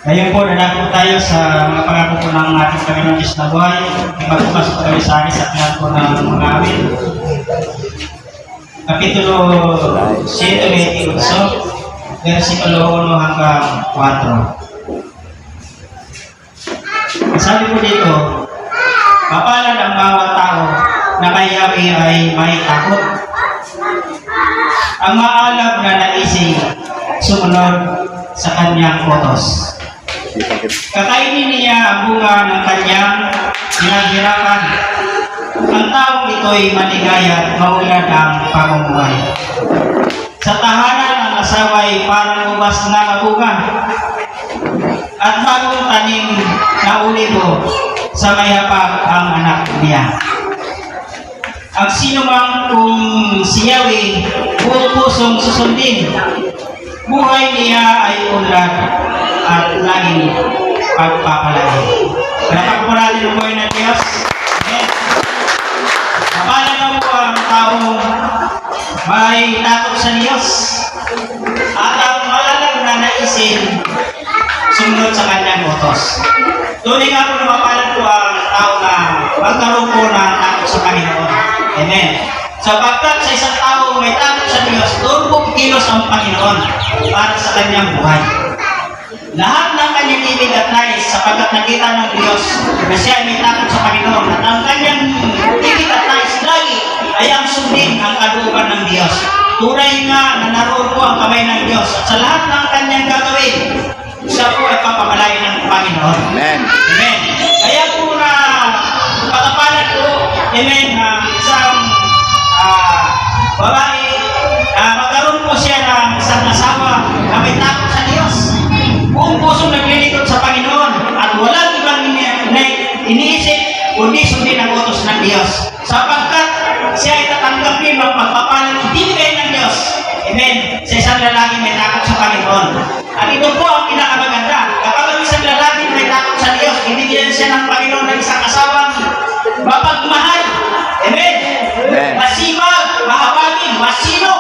Ngayon po, nanako tayo sa mga pangako po ng ating Panginoon Diyos na buhay. Ipagpumas po kami sa akin sa tingnan po ng mga awit. Kapitulo 7:28, versikulo 1 hanggang 4. Sabi po dito, mapalad ang bawat tao na kay Yahweh ay may takot. Ang maalab na naising sumunod sa kanyang utos. Kakainin niya ang bunga ng kanyang pinaghirapan. Ang taong ito'y maligaya at maulad ang pamumuhay. Sa tahanan ang asawa ay parang ubas na mabuga at bagong tanim na ulibo sa mayapag ang anak niya. Ang sino man kung si Yahweh buong pusong susundin, buhay niya ay unlad at laging pagpapalagi. Napagpapalagi ng buhay ng Diyos. Amen. Mapala na po ang taong may takot sa Diyos at ang maalam na naisin sumunod sa kanyang utos. Tunay nga po na mapala po ang tao na magkaroon po ng takot sa Panginoon. Amen. Sapagkat sa isang tao may takot sa Diyos, doon po kilos ang Panginoon para sa kanyang buhay. Lahat ng kanyang ibig at nais sapagkat nakita ng Diyos na siya ay may takot sa Panginoon at ang kanyang ibig at nais lagi ay ang sundin ang kadugan ng Diyos. Tunay nga na naroon po ang kamay ng Diyos at sa lahat ng kanyang gagawin, siya po ay papamalayan ng Panginoon. Amen. Amen. Kaya po na pagkapalan po, amen, isang babae, magkaroon po siya ng isang asawa na may takot sa Diyos. Buong pusong naglilingkod sa Panginoon at walang ibang iniisip kundi sundin ang utos ng Diyos. Sapagkat siya ay tatanggapin ng pagpapalang ibinigay ng Diyos. Amen. Sa isang lalaki may takot sa Panginoon. At ito po ang pinakamaganda. Kapag ang isang lalaki may takot sa Diyos, ibigyan siya ng Panginoon ng isang asawang mapagmahal. Amen. Masibag, mahabagin, masino.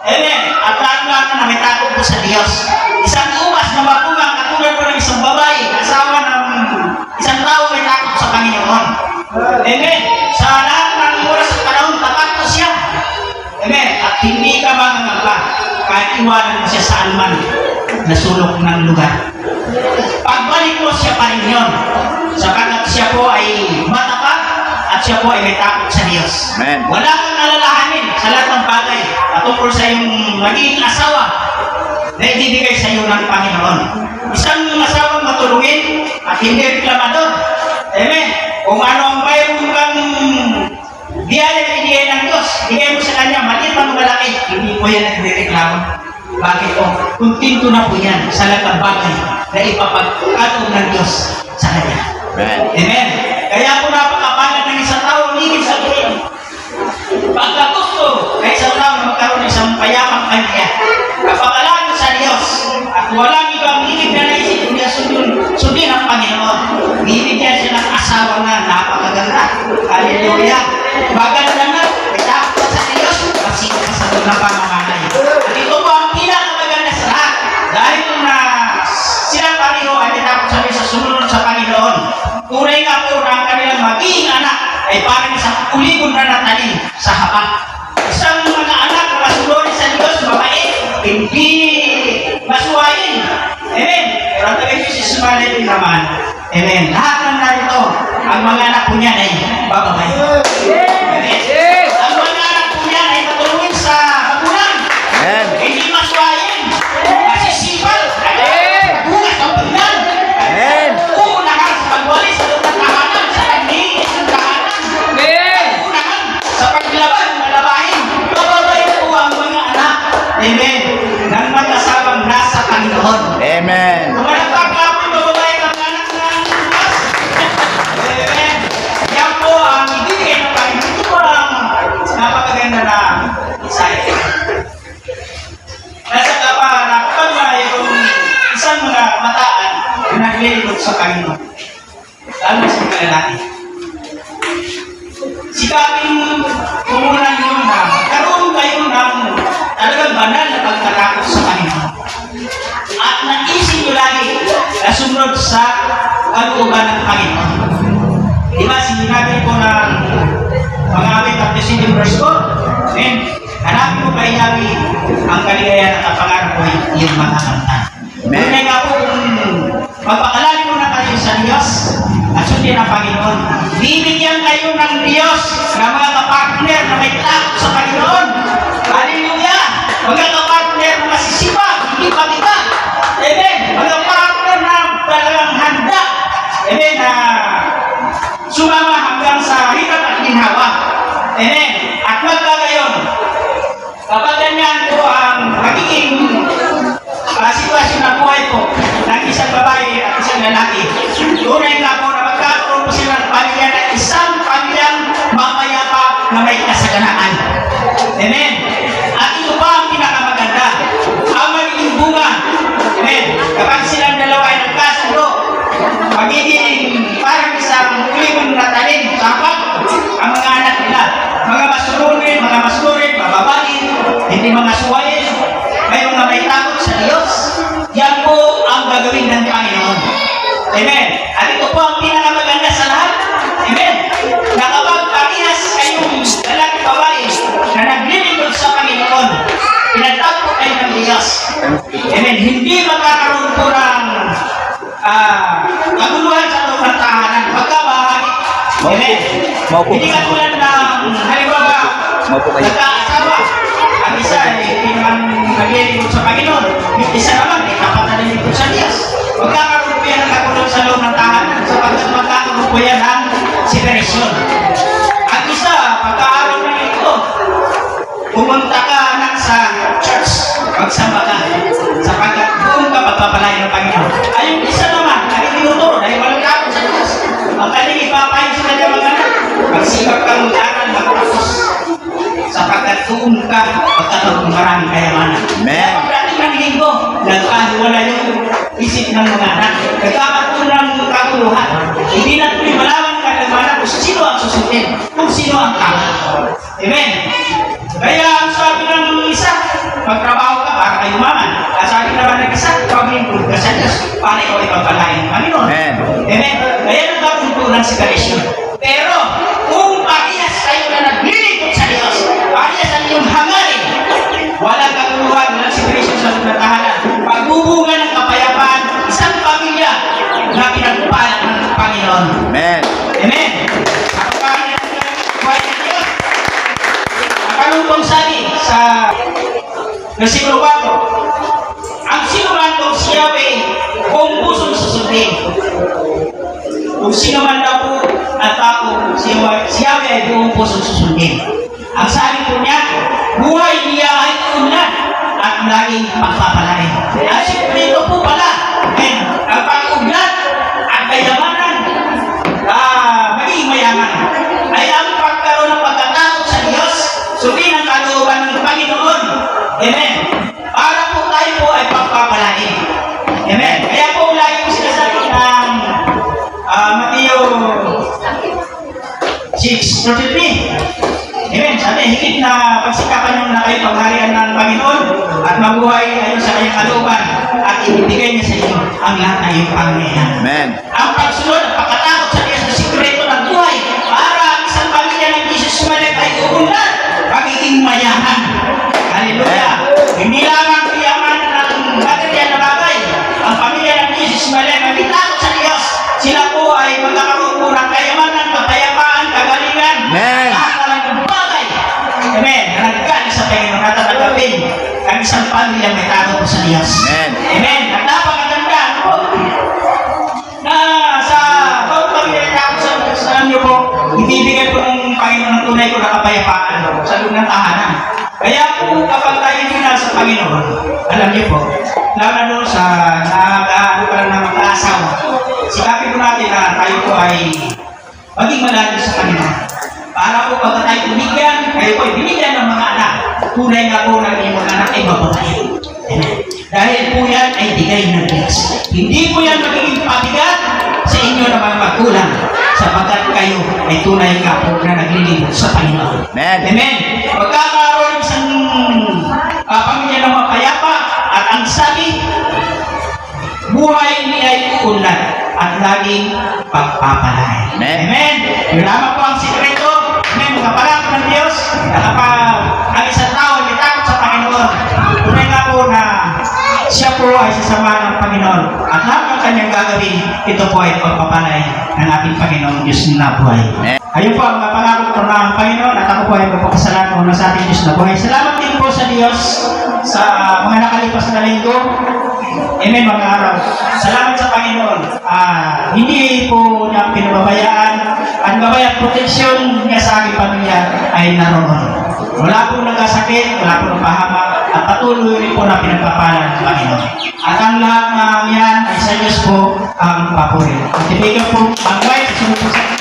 Amen. At lahat na may takot po sa Diyos. Isang umas na mapungang katulad po ng isang babae, asawa ng isang tao may takot sa Panginoon. Amen. Sa lahat ng oras at panahon, tapat po siya. Amen. At hindi ka mangangamba kahit iwanan mo siya saan man na sulok ng lugar. Pagbalik mo siya pa rin yun. Sapagkat siya po ay matapat at siya po ay may takot sa Diyos. Amen. Wala kang alalahanin sa lahat ng bagay at tungkol sa iyong magiging asawa na ibibigay sa iyo ng Panginoon. Isang asawang matulungin at hindi reklamador. Amen. Kung ano ang mayroon kang biyaya na ibigay ng Diyos, bigay mo sa Kanya, maliit man o malaki, hindi po yan nagre-reklamo. Bakit po? Kuntinto na po yan sa lahat ng bagay na ipapagkatong ng Diyos sa Kanya. Amen. Amen. Kaya po napakapalat ng isang tao, hindi sabihin. Pagkagusto ay isang tao na magkaroon ng isang payapang kanya. Kapag-alaman sa Diyos at walang ibang ibig na naisip niya sundin ang Panginoon. Bibigyan siya ng asawa na napakaganda. Hallelujah. Maganda na, may takot sa Diyos, masipag sa ng pamamalay. At ito po ang pinakamaganda sa lahat. Dahil na sila Panginoon ay may takot sa Diyos sa sumunod sa Panginoon. Tunay nga po na ang kanilang magiging anak ay parang isang uligon na natanim sa haba. Isang mga anak na masunod sa Diyos, mabait, hindi masuwain. Amen. Pero ang tagay si Sumalit naman, amen. Lahat ng narito, ang mga anak po niya ay bababay. Amen. Ang mga anak po niya ay matulungin sa magulang. Amen. Hindi masuwain. Masisipal. Bukas ang pagdan. Amen. Uunahan sa pagwalis sa loob ng tahanan, sa paghingi ng tahanan. Uunahan sa paglaban, malabahin. Bababay po ang mga anak. Amen. Nang mag-asawang nasa Panginoon. Amen. Kumalagpag nga po bababay ang anak ng Diyos. Amen. Yan po ang ibigay ng Panginoon. Ito po ang napakaganda na isaya. Nasa kapa na kapag mayroong isang mga mataan na naglilingkod sa Panginoon, lalo sa mga lalaki. Sikapin kumunan nyo na karoon kayo ng talagang banal na pagkatakot sa Panginoon. At naisip nyo lagi sa kalooban ng Panginoon. Di ba, sinabi ko ng mga awit at December verse 4, amen, hanapin mo kay Yahweh ang kaligayahan at ang pangarap ko yung mga kanta. Tunay nga po kung magpakalali mo na kayo sa Diyos at sundin ang Panginoon. Bibigyan kayo ng Diyos na mga kapartner na may takot sa Panginoon. Hallelujah! Mga kapartner na masisipag, hindi pabigat. Amen! Mga partner na talagang handa. Amen! Na sumama hanggang sa hirap at ginhawa. Amen! At magkagayon, kapag ganyan po ang magiging sitwasyon ng buhay po ng isang babae at isang lalaki, tunay nga po na magkakaroon po sila ng pamilya na isang pamilyang mamayapa na may kasaganaan. Amen. At ito pa ang pinakamaganda, ang magiging bunga. Amen. Kapag silang dalawa ay nagkasundo, magiging parang isang kulimong natalin, sapat ang mga anak nila. Mga masunurin, mababain, hindi mga suwain, mayroong na may takot sa Diyos. Yan po ang gagawin ng Panginoon. Amen. At ito po ang pinakamaganda sa lahat. Amen. Na kapag parehas kayong lalaki babae na naglilingkod sa Panginoon, pinagtagpo kayo ng Diyos. Amen. Hindi magkakaroon po ng kaguluhan sa loob ng tahanan. Pagkabahagi. Amen. Hindi katulad ng halimbawa, nagkaasawa. Ang isa ay naglilingkod sa Panginoon. Yung isa naman ay dapat nalilingkod sa Diyos. Magkakaroon po yan ng kaguluhan sa loob ng tahanan sapagkat magkakaroon po yan ng separasyon. At isa, pagkaaraw na ito, pumunta ka na sa church, magsamba ka, sapagkat doon ka pagpapalain ng Panginoon. Ay, yung isa naman, nagigiluturo dahil walang takot sa Diyos. Ang kaling ipapahin sa kanya mga anak, magsikap kang mag-aral, magtapos, sapagkat doon ka pagkakaroon ng maraming kayamanan. Kaya pagdating ng linggo, nagkahiwala yung isip ng mga anak. Nagkakaroon ng kaguluhan. Hindi na tuloy malaman ka ng mga anak kung sino ang susundin, kung sino ang tama. Amen. Kaya ang sabi ng isa, magtrabaho ka para kayo maman. Sabi naman ng isa, pag-improve ka sa Diyos, para ikaw ipagpalain ng Panginoon. Amen. Amen. Kaya nagkakaroon po ng separation. Pero, kung parehas kayo na naglilingkod sa Diyos, parehas ang iyong hangarin, walang kaguluhan, walang separation sa loob ng tahanan. Pagbubunga ng kapayapaan, isang pamilya na pinagpapala ng Panginoon. Amen. Amen. Ang pamilya ng buhay ng Diyos. Ang kanuntong sabi sa versikulo 4, ang sinumantong si Yahweh kung pusong susundin. Kung sino man daw po at ako, si Yahweh ay buong pusong susundin. Ang sabi po niya, buhay niya ay unlad at laging pagpapalain. At siyempre ito po pala, ang pag-ugnat at kayamanan, magiging mayaman, ay ang pagkaroon ng pagkatakot sa Diyos, sundin ang kalooban ng Panginoon. Amen. Para po tayo po ay pagpapalain. Amen. Kaya po lagi po sinasabi ng Mateo 6:33. Amen. Sabi, higit na pagsikapan nyo na kayo pagharian ng Panginoon at mabuhay ayon sa kanyang kalooban at ibibigay niya sa inyo ang lahat ng iyong pangangailangan. Amen. Ang pagsunod at pagkatakot sa Diyos na sikreto ng buhay para ang isang pamilya ng Jesus sumalit ay uunlad, magiging mayaman. Hallelujah. Hindi lamang kayamanan ng material na bagay. Ang pamilya ng Jesus sumalit ay takot sa Diyos. Sila po ay magkakaroon po ng kayamanan, kapayapaan, kagalingan. Amen. Amen. Nagkakaroon sa Panginoon at tatanggapin ang isang pamilya may takot sa Diyos. Amen. Amen. At napakaganda po na sa bawat pamilya may takot sa inyo po, ibibigay po ng Panginoon ng tunay ko na kapayapaan sa loob ng tahanan. Kaya po kapag tayo nila sa Panginoon, alam niyo po, lalo na doon sa mag-aasawa, sikapin po natin na tayo po ay maging malalim sa Panginoon. Para po pagka tayo binigyan, kayo po binigyan ng mga anak. Tunay nga po ng inyong mga anak ay babae. Dahil po yan ay bigay ng Diyos. Hindi po yan magiging pabigat sa inyo na mga magulang sapagkat kayo ay tunay nga po na naglilingkod sa Panginoon. Amen. Amen. Pagkakaroon isang pamilya ng mapayapa at ang sabi, buhay niya ay uunlad. at laging pagpapalay. Amen. Yun lamang po ang sikreto. Amen. Mga palang ng Diyos, na kapag ang isang tao ay takot sa Panginoon, tunay nga po na siya po ay sasama ng Panginoon. At lahat ng kanyang gagawin, ito po ay pagpapalay ng ating Panginoon Diyos na buhay. Ayun po ang mga pangako ko ng Panginoon at ako po ay magpapasalamat muna sa ating Diyos na buhay. Salamat din po sa Diyos sa mga nakalipas na linggo. Amen, mga araw. Salamat sa Panginoon. Hindi po niya pinababayaan. Ang gabay at proteksyon niya sa aking pamilya ay naroon. Wala po nagkasakit, wala po nagpahamak, at patuloy rin po na pinagpapalan ng Panginoon. At ang lahat ng yan ay sa Diyos po ang papuri. At ibigay po ang wife,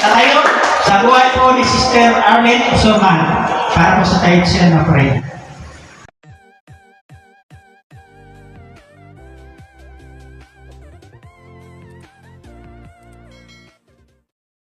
sa tayo, sa buhay po ni Sister Arlene Usoman para po sa tayo siya na pray.